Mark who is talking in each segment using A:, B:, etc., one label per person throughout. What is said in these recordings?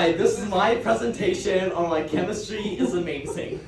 A: Hi, this is my presentation on why chemistry is amazing.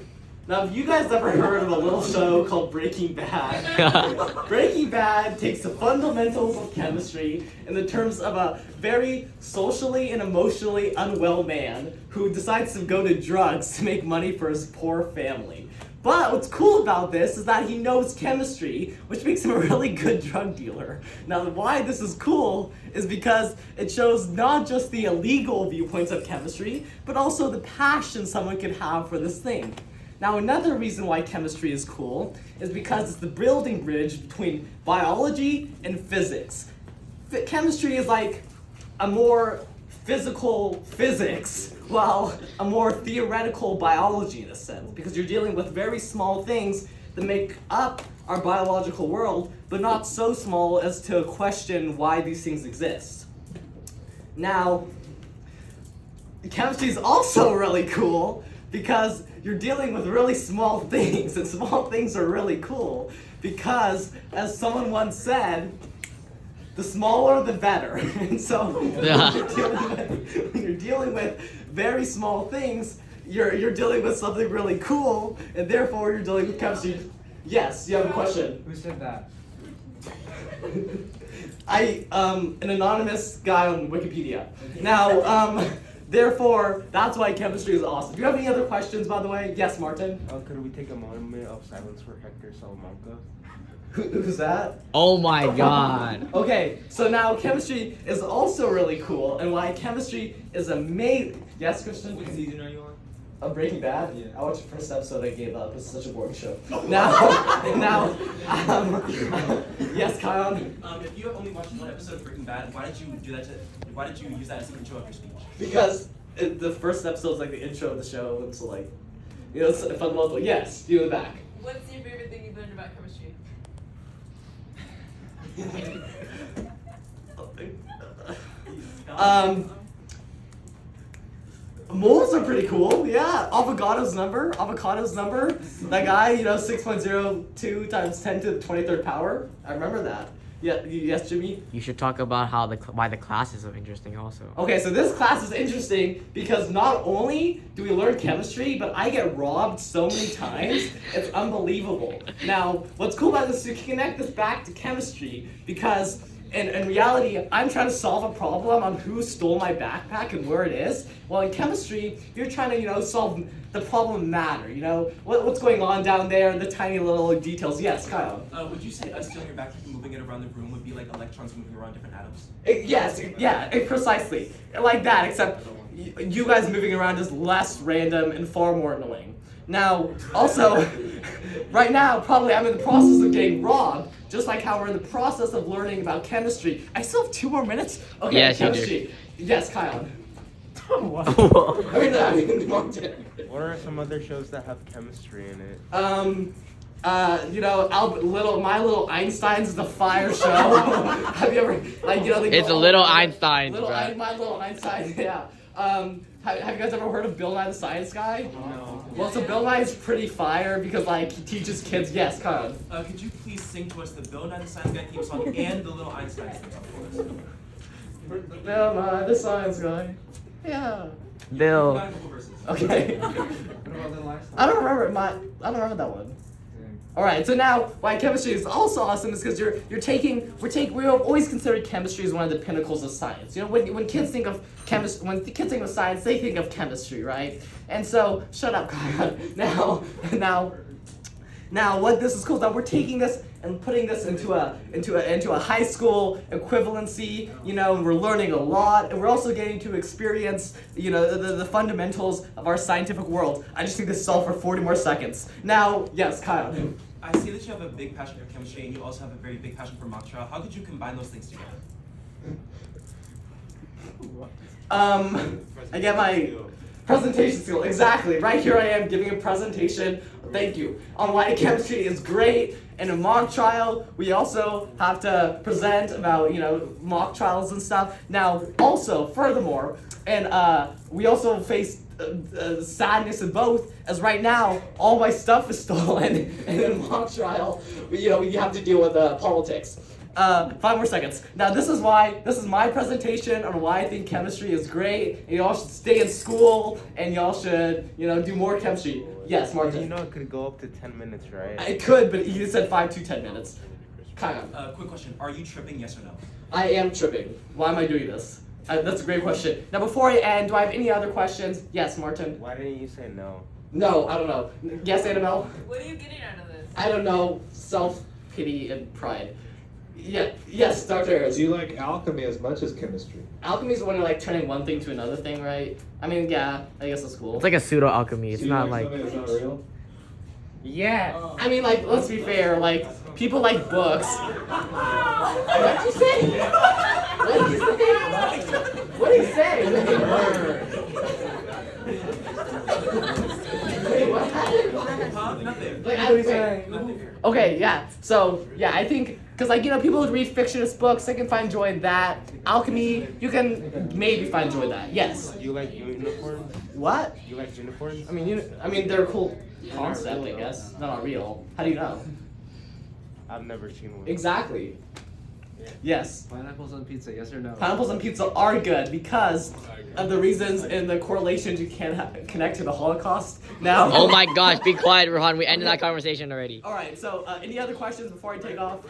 A: Now, have you guys ever heard of a little show called Breaking Bad? Breaking Bad takes the fundamentals of chemistry in the terms of a very socially and emotionally unwell man who decides to go to drugs to make money for his poor family. But what's cool about this is that he knows chemistry, which makes him a really good drug dealer. Now, why this is cool is because it shows not just the illegal viewpoints of chemistry, but also the passion someone could have for this thing. Now, another reason why chemistry is cool is because it's the building bridge between biology and physics. Chemistry is like a more physical physics, while a more theoretical biology in a sense, because you're dealing with very small things that make up our biological world, but not so small as to question why these things exist. Now, chemistry is also really cool because you're dealing with really small things, and small things are really cool because, as someone once said, the smaller the better. And so when you're dealing with very small things, you're dealing with something really cool, and therefore you're dealing with chemistry. Yes, you have a question.
B: Who said that?
A: An anonymous guy on Wikipedia. Now, therefore, that's why chemistry is awesome. Do you have any other questions, by the way? Yes, Martin?
B: Could we take a moment of silence for Hector Salamanca?
A: Who's that?
C: Oh my god.
A: Okay, so now chemistry is also really cool, and why chemistry is amazing. Yes, Christian?
B: What season are you on?
A: Of Breaking Bad?
B: Yeah.
A: I watched the first episode, I gave up. It's such a boring show. Now, yes, Kion?
D: If you have only watched one episode of Breaking Bad, why did you do that? Why did you use that as the intro of your speech?
A: Because the first episode is like the intro of the show, and so like, it's fundamental. Yes, you in the back.
E: What's your favorite thing you've learned about chemistry?
A: Moles are pretty cool, yeah. Avocado's number. That guy, 6.02 times 10 to the 23rd power. I remember that. Yeah, yes, Jimmy?
C: You should talk about why the class is so interesting also.
A: Okay, so this class is interesting because not only do we learn chemistry, but I get robbed so many times, it's unbelievable. Now, what's cool about this is you can connect this back to chemistry because in reality, I'm trying to solve a problem on who stole my backpack and where it is. Well, in chemistry, you're trying to, solve the problem matter, what's going on down there and the tiny little details. Yes, Kyle?
D: Would you say us stealing your backpack and moving it around the room would be like electrons moving around different atoms?
A: Precisely. Like that, except you guys moving around is less random and far more annoying. Now, also, right now, probably I'm in the process of getting robbed, just like how we're in the process of learning about chemistry. I still have 2 more minutes? Okay,
C: yes,
A: chemistry.
C: You do.
A: Yes, Kyle.
B: What?
A: I mean, Martin.
B: What are some other shows that have chemistry in it?
A: My Little Einsteins is the fire show. Have you ever,
C: It's a Little Einsteins,
A: My Little Einstein, yeah. Have you guys ever heard of Bill Nye the Science Guy?
B: No.
A: Well, so Bill Nye is pretty fire because, he teaches kids. Yes, Kyle.
D: Could you please sing to us the Bill Nye the Science Guy theme song and the Little Einstein theme song for us?
A: Bill Nye the Science Guy. Yeah.
C: Bill.
D: Got a couple verses.
A: Okay.
B: What about the last
A: I don't remember that one. All right, so now why chemistry is also awesome is because we have always considered chemistry as one of the pinnacles of science. When kids think of science, they think of chemistry, right? And so, shut up, Kaya. Now, what this is cool is that we're taking this and putting this into a high school equivalency, and we're learning a lot, and we're also getting to experience, the fundamentals of our scientific world. I just think this is all for 40 more seconds. Now, yes, Kyle.
D: I see that you have a big passion for chemistry and you also have a very big passion for mock trial. How could you combine those things together?
A: I get my presentation skill. Exactly. Right here I am giving a presentation. Thank you. On why chemistry is great. And in mock trial, we also have to present about, mock trials and stuff. Now, also, furthermore, and we also face sadness in both, as right now, all my stuff is stolen. And in mock trial, you have to deal with politics. 5 more seconds. Now this is my presentation on why I think chemistry is great, and y'all should stay in school, and y'all should, do more chemistry. Yes, Martin.
B: You know it could go up to 10 minutes, right?
A: I could, but you said 5 to 10 minutes. Kind of.
D: Quick question. Are you tripping, yes or no?
A: I am tripping. Why am I doing this? That's a great question. Now before I end, do I have any other questions? Yes, Martin.
B: Why didn't you say no?
A: No, I don't know. Yes, Annabelle?
E: What are you getting out of this?
A: I don't know. Self-pity and pride. Yeah. Yes, Dr. Harris.
F: Do you like alchemy as much as chemistry?
A: Alchemy is when you're like turning one thing to another thing, right? I mean, yeah, I guess it's cool.
C: It's like a pseudo alchemy. It's
F: Do you
C: not
F: like
C: like.
F: something that's not real?
A: Yeah. I mean, like, let's be fair. Like, people like books. What did you say? What did you say? What did you say? Wait, what happened?
D: Nothing.
A: Like, I was saying.
D: Nothing.
A: Okay, yeah. So, yeah, I think, because, like, people who read fictionist books, they can find joy in that. Alchemy, you can maybe find joy in that. Yes.
B: Do you like uniforms?
A: What?
B: Do you like uniforms?
A: I mean, they're a cool concept, I guess. They're not real. How do you know?
B: I've never seen one.
A: Exactly. Yes.
G: Pineapples on pizza, yes or no?
A: Pineapples on pizza are good because of the reasons and the correlations you can connect to the Holocaust. Now.
C: Oh my gosh, be quiet, Rohan. We ended that conversation already.
A: All right. So, any other questions before I take off?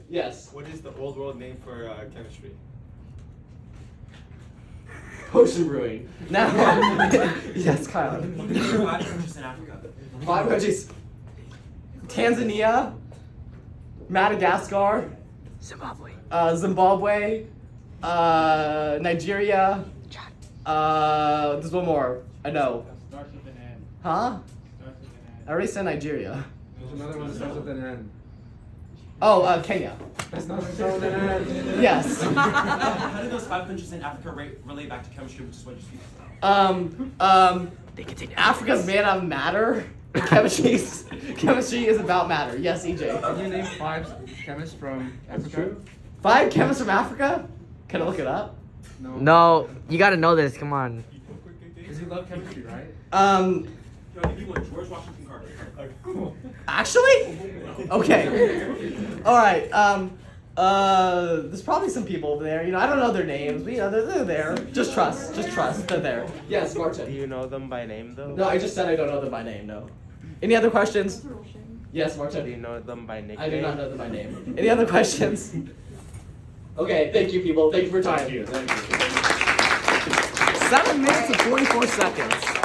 A: Yes.
H: What is the old world name for chemistry?
A: Potion brewing. Now. Yes, Kyle.
D: Name 5 countries in Africa.
A: 5 countries. Tanzania, Madagascar,
C: Zimbabwe.
A: Zimbabwe, Nigeria. There's one more. I know.
G: Starts with an N.
A: Huh?
G: Starts with an N.
A: I already said Nigeria.
G: There's another one that starts with an N.
A: Oh, Kenya.
G: That's not starts with an N.
A: Yes.
D: How do those 5 countries in Africa relate back to chemistry, which is what you speak about?
C: They continue.
A: Africa's made out of matter. Chemistry is about matter. Yes, EJ.
G: Can you name 5 chemists from Africa?
A: 5 chemists from Africa? Can I look it up?
G: No.
C: No, you gotta know this. Come on.
G: Because you love chemistry, right?
D: Yo, I'll give you one. George Washington Carver.
A: Actually? Okay. All right. There's probably some people over there. I don't know their names, but they're there. Just trust. They're there. Yes,
B: Do
A: Martin.
B: you know them by name though?
A: No, I just said I don't know them by name. No. Any other questions? Yes,
B: Do
A: Martin.
B: you know them by nickname?
A: I do not know them by name. Any other questions? Okay, thank you, people. Thank you for your time.
F: Thank you.
A: 7 minutes and 44 seconds.